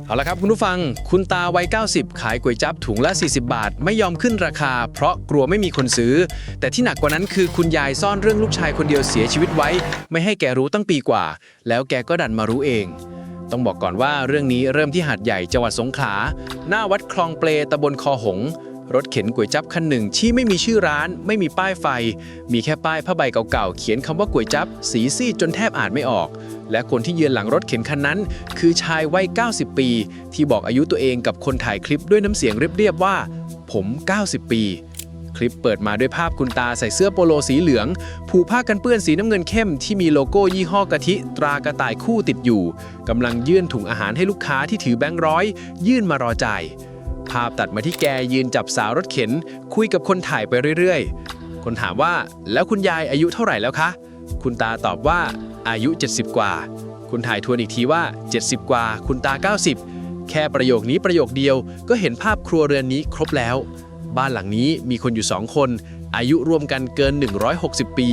เอาละครับคุณผู้ฟังคุณตาวัย90ขายก๋วยจั๊บถุงละ40 บาทไม่ยอมขึ้นราคาเพราะกลัวไม่มีคนซื้อแต่ที่หนักกว่านั้นคือคุณยายซ่อนเรื่องลูกชายคนเดียวเสียชีวิตไว้ไม่ให้แกรู้ตั้งปีกว่าแล้วแกก็ดันมารู้เองต้องบอกก่อนว่าเรื่องนี้เริ่มที่หาดใหญ่จังหวัดสงขลาหน้าวัดคลองเปลตำบลคอหงส์รถเข็นก๋วยจั๊บคันหนึ่งที่ไม่มีชื่อร้านไม่มีป้ายไฟมีแค่ป้ายผ้าใบเก่าๆเขียนคำว่าก๋วยจั๊บสีซีดจนแทบอ่านไม่ออกและคนที่ยืนหลังรถเข็นคันนั้นคือชายวัย90 ปีที่บอกอายุตัวเองกับคนถ่ายคลิปด้วยน้ำเสียงเรียบๆว่าผม90 ปีคลิปเปิดมาด้วยภาพคุณตาใส่เสื้อโปโลสีเหลืองผูกผ้ากันเปื้อนสีน้ำเงินเข้มที่มีโลโก้ยี่ห้อกะทิตรากระต่ายคู่ติดอยู่กำลังยื่นถุงอาหารให้ลูกค้าที่ถือแบงค์ร้อยยื่นมารอจ่ายภาพตัดมาที่แกยืนจับสาวรถเข็นคุยกับคนถ่ายไปเรื่อยๆคนถามว่าแล้วคุณยายอายุเท่าไหร่แล้วคะคุณตาตอบว่าอายุ70กว่าคุณถ่ายทวนอีกทีว่า70กว่าคุณตา90แค่ประโยคนี้ประโยคเดียวก็เห็นภาพครัวเรือนนี้ครบแล้วบ้านหลังนี้มีคนอยู่2คนอายุรวมกันเกิน160 ปี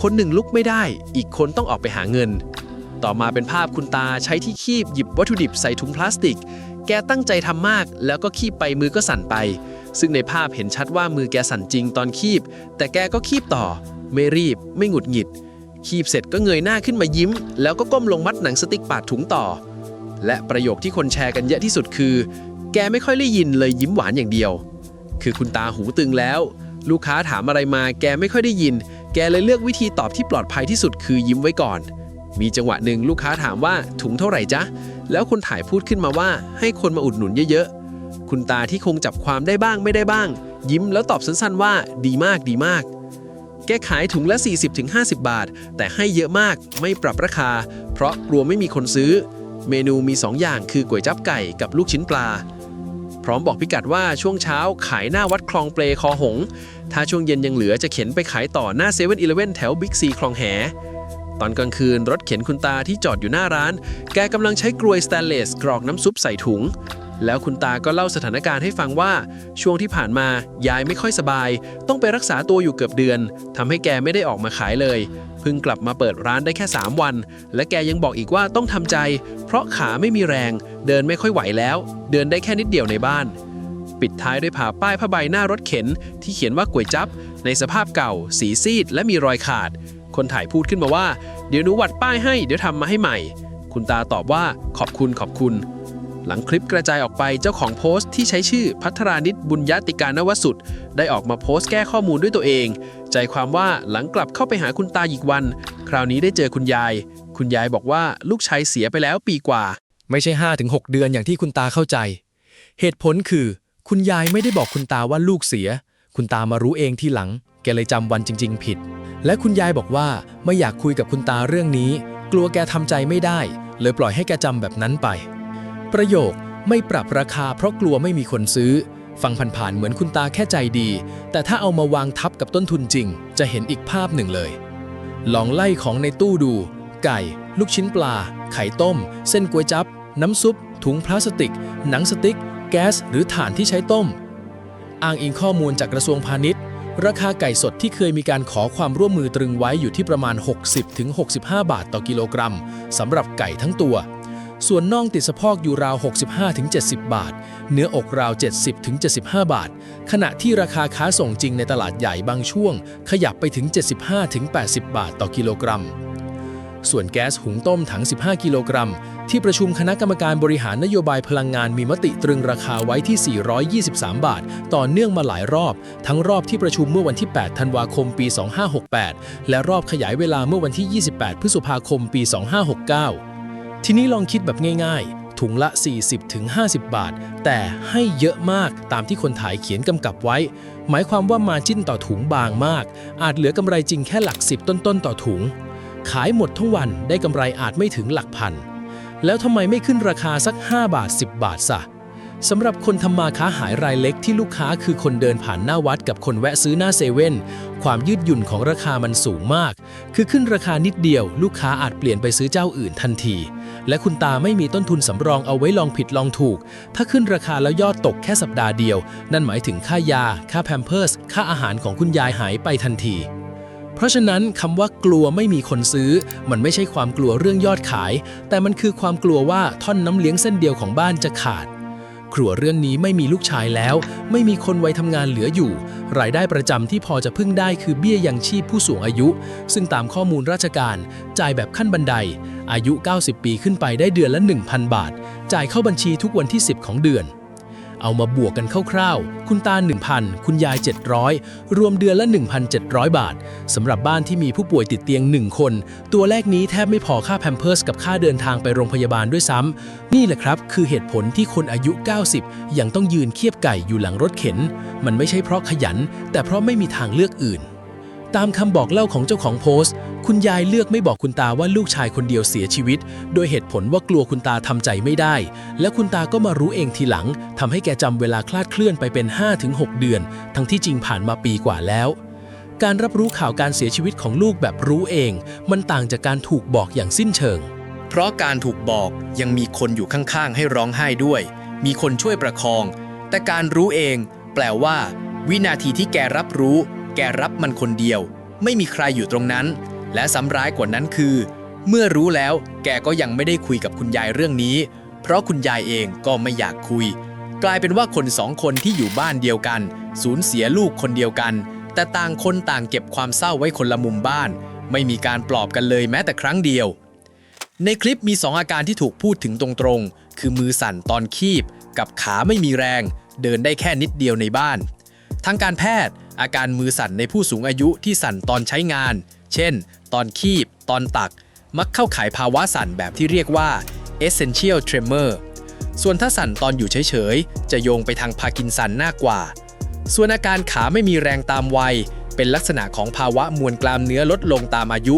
คนหนึ่งลุกไม่ได้อีกคนต้องออกไปหาเงินต่อมาเป็นภาพคุณตาใช้ที่คีบหยิบวัตถุดิบใส่ถุงพลาสติกแกตั้งใจทำมากแล้วก็คีบไปมือก็สั่นไปซึ่งในภาพเห็นชัดว่ามือแกสั่นจริงตอนคีบแต่แกก็คีบต่อไม่รีบไม่หงุดหงิดคีบเสร็จก็เงยหน้าขึ้นมายิ้มแล้วก็ก้มลงมัดหนังสติ๊กปาดถุงต่อและประโยคที่คนแชร์กันเยอะที่สุดคือแกไม่ค่อยได้ยินเลยยิ้มหวานอย่างเดียวคือคุณตาหูตึงแล้วลูกค้าถามอะไรมาแกไม่ค่อยได้ยินแกเลยเลือกวิธีตอบที่ปลอดภัยที่สุดคือยิ้มไว้ก่อนมีจังหวะหนึ่งลูกค้าถามว่าถุงเท่าไหร่จ๊ะแล้วคนถ่ายพูดขึ้นมาว่าให้คนมาอุดหนุนเยอะๆคุณตาที่คงจับความได้บ้างไม่ได้บ้างยิ้มแล้วตอบสั้นๆว่าดีมากดีมากแกขายถุงละ 40-50 บาทแต่ให้เยอะมากไม่ปรับราคาเพราะกลัวไม่มีคนซื้อเมนูมี2อย่างคือก๋วยจั๊บไก่กับลูกชิ้นปลาพร้อมบอกพิกัดว่าช่วงเช้าขายหน้าวัดคลองเปลคอหงส์ถ้าช่วงเย็นยังเหลือจะเข็นไปขายต่อหน้า7-Eleven แถวบิ๊กซีคลองแหตอนกลางคืนรถเข็นคุณตาที่จอดอยู่หน้าร้านแกกำลังใช้กรวยสแตนเลสกรอกน้ำซุปใส่ถุงแล้วคุณตาก็เล่าสถานการณ์ให้ฟังว่าช่วงที่ผ่านมายายไม่ค่อยสบายต้องไปรักษาตัวอยู่เกือบเดือนทำให้แกไม่ได้ออกมาขายเลยเพิ่งกลับมาเปิดร้านได้แค่3 วันและแกยังบอกอีกว่าต้องทำใจเพราะขาไม่มีแรงเดินไม่ค่อยไหวแล้วเดินได้แค่นิดเดียวในบ้านปิดท้ายด้วยผ่าป้ายผ้าใบหน้ารถเข็นที่เขียนว่าก๋วยจั๊บในสภาพเก่าสีซีดและมีรอยขาดคนถ่ายพูดขึ้นมาว่าเดี๋ยวหนูวัดป้ายให้เดี๋ยวทำมาให้ใหม่คุณตาตอบว่าขอบคุณหลังคลิปกระจายออกไปเจ้าของโพสต์ที่ใช้ชื่อภัทรานิชบุญญาติการนวสุดได้ออกมาโพสต์แก้ข้อมูลด้วยตัวเองใจความว่าหลังกลับเข้าไปหาคุณตาอีกวันคราวนี้ได้เจอคุณยายบอกว่าลูกชายเสียไปแล้วปีกว่าไม่ใช่ 5-6 เดือนอย่างที่คุณตาเข้าใจเหตุผลคือคุณยายไม่ได้บอกคุณตาว่าลูกเสียคุณตามารู้เองทีหลังแกเลยจำวันจริงๆผิดและคุณยายบอกว่าไม่อยากคุยกับคุณตาเรื่องนี้กลัวแกทำใจไม่ได้เลยปล่อยให้แกจำแบบนั้นไปประโยคไม่ปรับราคาเพราะกลัวไม่มีคนซื้อฟังผ่านๆเหมือนคุณตาแค่ใจดีแต่ถ้าเอามาวางทับกับต้นทุนจริงจะเห็นอีกภาพหนึ่งเลยลองไล่ของในตู้ดูไก่ลูกชิ้นปลาไข่ต้มเส้นก๋วยจั๊บน้ำซุปถุงพลาสติกหนังสติ๊กแก๊สหรือถ่านที่ใช้ต้มอ้างอิงข้อมูลจากกระทรวงพาณิชย์ราคาไก่สดที่เคยมีการขอความร่วมมือตรึงไว้อยู่ที่ประมาณ 60-65 บาทต่อกิโลกรัมสำหรับไก่ทั้งตัวส่วนน่องติดสะโพกอยู่ราว 65-70 บาทเนื้ออกราว 70-75 บาทขณะที่ราคาค้าส่งจริงในตลาดใหญ่บางช่วงขยับไปถึง 75-80 บาทต่อกิโลกรัมส่วนแก๊สหุงต้มถัง 15 กิโลกรัมที่ประชุมคณะกรรมการบริหารนโยบายพลังงานมีมติตรึงราคาไว้ที่ 423 บาทต่อเนื่องมาหลายรอบทั้งรอบที่ประชุมเมื่อวันที่ 8 ธันวาคม ปี 2568 และรอบขยายเวลาเมื่อวันที่ 28 พฤษภาคม ปี 2569 ทีนี้ลองคิดแบบง่ายๆถุงละ 40-50 บาทแต่ให้เยอะมากตามที่คนถ่ายเขียนกำกับไว้หมายความว่ามาร์จิ้นต่อถุงบางมากอาจเหลือกำไรจริงแค่หลัก10ต้นๆต่อถุงขายหมดทั้งวันได้กำไรอาจไม่ถึงหลักพันแล้วทำไมไม่ขึ้นราคาสัก5 บาท 10 บาทซะสำหรับคนทำมาค้าหายรายเล็กที่ลูกค้าคือคนเดินผ่านหน้าวัดกับคนแวะซื้อหน้าเซเว่นความยืดหยุ่นของราคามันสูงมากคือขึ้นราคานิดเดียวลูกค้าอาจเปลี่ยนไปซื้อเจ้าอื่นทันทีและคุณตาไม่มีต้นทุนสำรองเอาไว้ลองผิดลองถูกถ้าขึ้นราคาแล้วยอดตกแค่สัปดาห์เดียวนั่นหมายถึงค่ายาค่าแพมเพิร์สค่าอาหารของคุณยายหายไปทันที เพราะฉะนั้นคำว่ากลัวไม่มีคนซื้อมันไม่ใช่ความกลัวเรื่องยอดขายแต่มันคือความกลัวว่าท่อนน้ำเลี้ยงเส้นเดียวของบ้านจะขาดครัวเรื่องนี้ไม่มีลูกชายแล้วไม่มีคนวัยทำงานเหลืออยู่รายได้ประจำที่พอจะพึ่งได้คือเบี้ยยังชีพผู้สูงอายุซึ่งตามข้อมูลราชการจ่ายแบบขั้นบันไดอายุ 90 ปีขึ้นไปได้เดือนละ 1,000 บาทจ่ายเข้าบัญชีทุกวันที่ 10 ของเดือนเอามาบวกกันคร่าวๆคุณตา 1,000 คุณยาย 700รวมเดือนละ 1,700 บาทสำหรับบ้านที่มีผู้ป่วยติดเตียง1คนตัวเลขนี้แทบไม่พอค่าแพมเพิร์สกับค่าเดินทางไปโรงพยาบาลด้วยซ้ำนี่แหละครับคือเหตุผลที่คนอายุ 90ยังต้องยืนเคียบไก่อยู่หลังรถเข็นมันไม่ใช่เพราะขยันแต่เพราะไม่มีทางเลือกอื่นตามคำบอกเล่าของเจ้าของโพสต์คุณยายเลือกไม่บอกคุณตาว่าลูกชายคนเดียวเสียชีวิตโดยเหตุผลว่ากลัวคุณตาทำใจไม่ได้และคุณตาก็มารู้เองทีหลังทำให้แกจำเวลาคลาดเคลื่อนไปเป็น 5-6 เดือนทั้งที่จริงผ่านมาปีกว่าแล้วการรับรู้ข่าวการเสียชีวิตของลูกแบบรู้เองมันต่างจากการถูกบอกอย่างสิ้นเชิงเพราะการถูกบอกยังมีคนอยู่ข้างๆให้ร้องไห้ด้วยมีคนช่วยประคองแต่การรู้เองแปลว่าวินาทีที่แกรับรู้แกรับมันคนเดียวไม่มีใครอยู่ตรงนั้นและซ้ำร้ายกว่านั้นคือเมื่อรู้แล้วแกก็ยังไม่ได้คุยกับคุณยายเรื่องนี้เพราะคุณยายเองก็ไม่อยากคุยกลายเป็นว่าคนสองคนที่อยู่บ้านเดียวกันสูญเสียลูกคนเดียวกันแต่ต่างคนต่างเก็บความเศร้าไว้คนละมุมบ้านไม่มีการปลอบกันเลยแม้แต่ครั้งเดียวในคลิปมี2อาการที่ถูกพูดถึงตรงๆคือมือสั่นตอนคีบกับขาไม่มีแรงเดินได้แค่นิดเดียวในบ้านทางการแพทย์อาการมือสั่นในผู้สูงอายุที่สั่นตอนใช้งานเช่นตอนคีบตอนตักมักเข้าข่ายภาวะสั่นแบบที่เรียกว่า essential tremor ส่วนถ้าสั่นตอนอยู่เฉยๆจะโยงไปทางพาร์กินสันมากกว่าส่วนอาการขาไม่มีแรงตามวัยเป็นลักษณะของภาวะมวลกล้ามเนื้อลดลงตามอายุ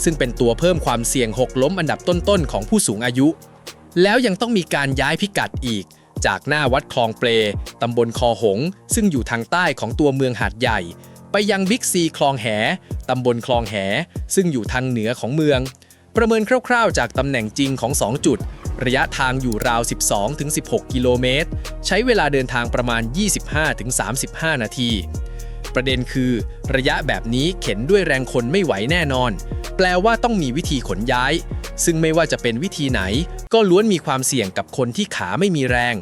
ซึ่งเป็นตัวเพิ่มความเสี่ยงหกล้มอันดับต้นๆของผู้สูงอายุแล้วยังต้องมีการย้ายพิกัดอีกจากหน้าวัดคลองเปลตำบลคอหงซึ่งอยู่ทางใต้ของตัวเมืองหาดใหญ่ไปยังบิ๊กซีคลองแหตำบลคลองแหซึ่งอยู่ทางเหนือของเมืองประเมินคร่าวๆจากตำแหน่งจริงของ2จุดระยะทางอยู่ราว 12-16 กิโลเมตรใช้เวลาเดินทางประมาณ 25-35 นาทีประเด็นคือระยะแบบนี้เข็นด้วยแรงคนไม่ไหวแน่นอนแปลว่าต้องมีวิธีขนย้ายซึ่งไม่ว่าจะเป็นวิธีไหนก็ล้วนมีความเสี่ยงกับคนที่ขาไม่มีแรง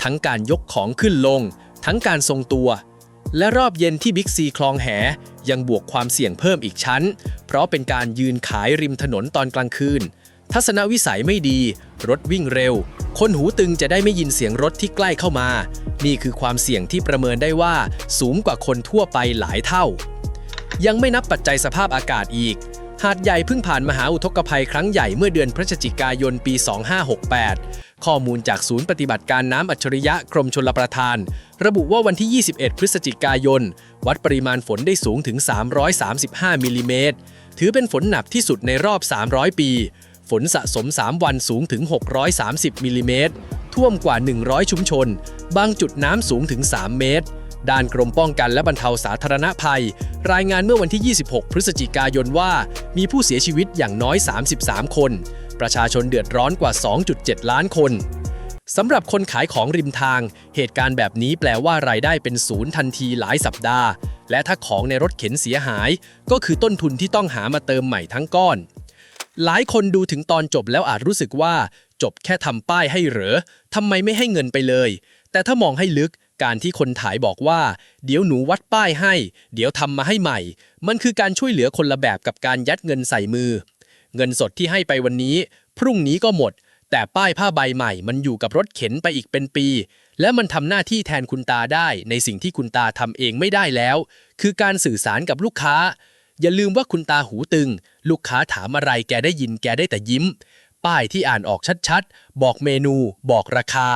ทั้งการยกของขึ้นลงทั้งการทรงตัวและรอบเย็นที่บิ๊กซีคลองแหยังบวกความเสี่ยงเพิ่มอีกชั้นเพราะเป็นการยืนขายริมถนนตอนกลางคืนทัศนวิสัยไม่ดีรถวิ่งเร็วคนหูตึงจะได้ไม่ยินเสียงรถที่ใกล้เข้ามานี่คือความเสี่ยงที่ประเมินได้ว่าสูงกว่าคนทั่วไปหลายเท่ายังไม่นับปัจจัยสภาพอากาศอีกหาดใหญ่เพิ่งผ่านมหาอุทกภัยครั้งใหญ่เมื่อเดือนพฤศจิกายนปี 2568 ข้อมูลจากศูนย์ปฏิบัติการน้ำอัจฉริยะกรมชลประทานระบุว่าวันที่ 21 พฤศจิกายนวัดปริมาณฝนได้สูงถึง 335 มิลลิเมตรถือเป็นฝนหนักที่สุดในรอบ 300 ปีฝนสะสม 3 วันสูงถึง 630 มิลลิเมตรท่วมกว่า 100 ชุมชนบางจุดน้ำสูงถึง 3 เมตรด้านกรมป้องกันและบรรเทาสาธารณภัยรายงานเมื่อวันที่ 26 พฤศจิกายนว่ามีผู้เสียชีวิตอย่างน้อย 33 คนประชาชนเดือดร้อนกว่า 2.7 ล้านคนสำหรับคนขายของริมทางเหตุการณ์แบบนี้แปลว่ารายได้เป็นศูนย์ทันทีหลายสัปดาห์และถ้าของในรถเข็นเสียหายก็คือต้นทุนที่ต้องหามาเติมใหม่ทั้งก้อนหลายคนดูถึงตอนจบแล้วอาจรู้สึกว่าจบแค่ทำป้ายให้เหรอทำไมไม่ให้เงินไปเลยแต่ถ้ามองให้ลึกการที่คนถ่ายบอกว่าเดี๋ยวหนูวัดป้ายให้เดี๋ยวทำมาให้ใหม่มันคือการช่วยเหลือคนละแบบกับการยัดเงินใส่มือเงินสดที่ให้ไปวันนี้พรุ่งนี้ก็หมดแต่ป้ายผ้าใบใหม่มันอยู่กับรถเข็นไปอีกเป็นปีและมันทำหน้าที่แทนคุณตาได้ในสิ่งที่คุณตาทำเองไม่ได้แล้วคือการสื่อสารกับลูกค้าอย่าลืมว่าคุณตาหูตึงลูกค้าถามอะไรแกได้ยินแกได้แต่ยิ้มป้ายที่อ่านออกชัดๆบอกเมนูบอกราคา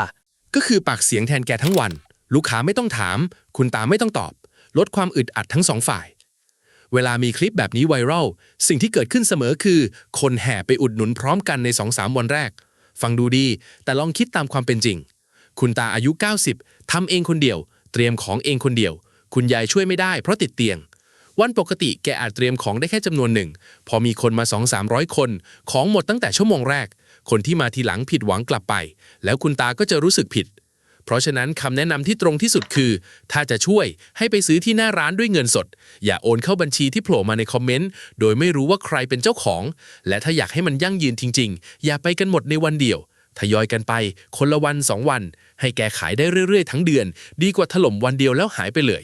ก็คือปากเสียงแทนแกทั้งวันลูกค้าไม่ต้องถามคุณตาไม่ต้องตอบลดความอึดอัดทั้งสองฝ่ายเวลามีคลิปแบบนี้ไวรัลสิ่งที่เกิดขึ้นเสมอคือคนแห่ไปอุดหนุนพร้อมกันใน 2-3 วันแรกฟังดูดีแต่ลองคิดตามความเป็นจริงคุณตาอายุ 90ทำเองคนเดียวเตรียมของเองคนเดียวคุณยายช่วยไม่ได้เพราะติดเตียงวันปกติแกอาจเตรียมของได้แค่จำนวนหนึ่งพอมีคนมา 2-300 คนของหมดตั้งแต่ชั่วโมงแรกคนที่มาทีหลังผิดหวังกลับไปแล้วคุณตาก็จะรู้สึกผิด เพราะฉะนั้นคำแนะนำที่ตรงที่สุดคือ ถ้าจะช่วยให้ไปซื้อที่หน้าร้านด้วยเงินสด อย่าโอนเข้าบัญชีที่โผล่มาในคอมเมนต์โดยไม่รู้ว่าใครเป็นเจ้าของ และถ้าอยากให้มันยั่งยืนจริงๆ อย่าไปกันหมดในวันเดียวทยอยกันไปคนละวัน2 วัน ให้แกขายได้เรื่อยๆทั้งเดือน ดีกว่าถล่มวันเดียวแล้วหายไปเลย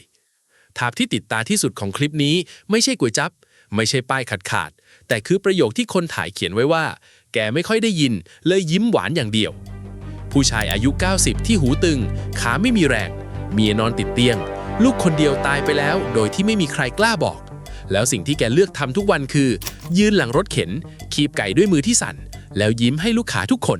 ภาพที่ติดตาที่สุดของคลิปนี้ไม่ใช่ก๋วยจั๊บไม่ใช่ป้ายขาดๆแต่คือประโยคที่คนถ่ายเขียนไว้ว่า แกไม่ค่อยได้ยินเลยยิ้มหวานอย่างเดียวผู้ชายอายุ 90 ที่หูตึงขาไม่มีแรงเมียนอนติดเตียงลูกคนเดียวตายไปแล้วโดยที่ไม่มีใครกล้าบอกแล้วสิ่งที่แกเลือกทำทุกวันคือยืนหลังรถเข็นคีบไก่ด้วยมือที่สั่นแล้วยิ้มให้ลูกค้าทุกคน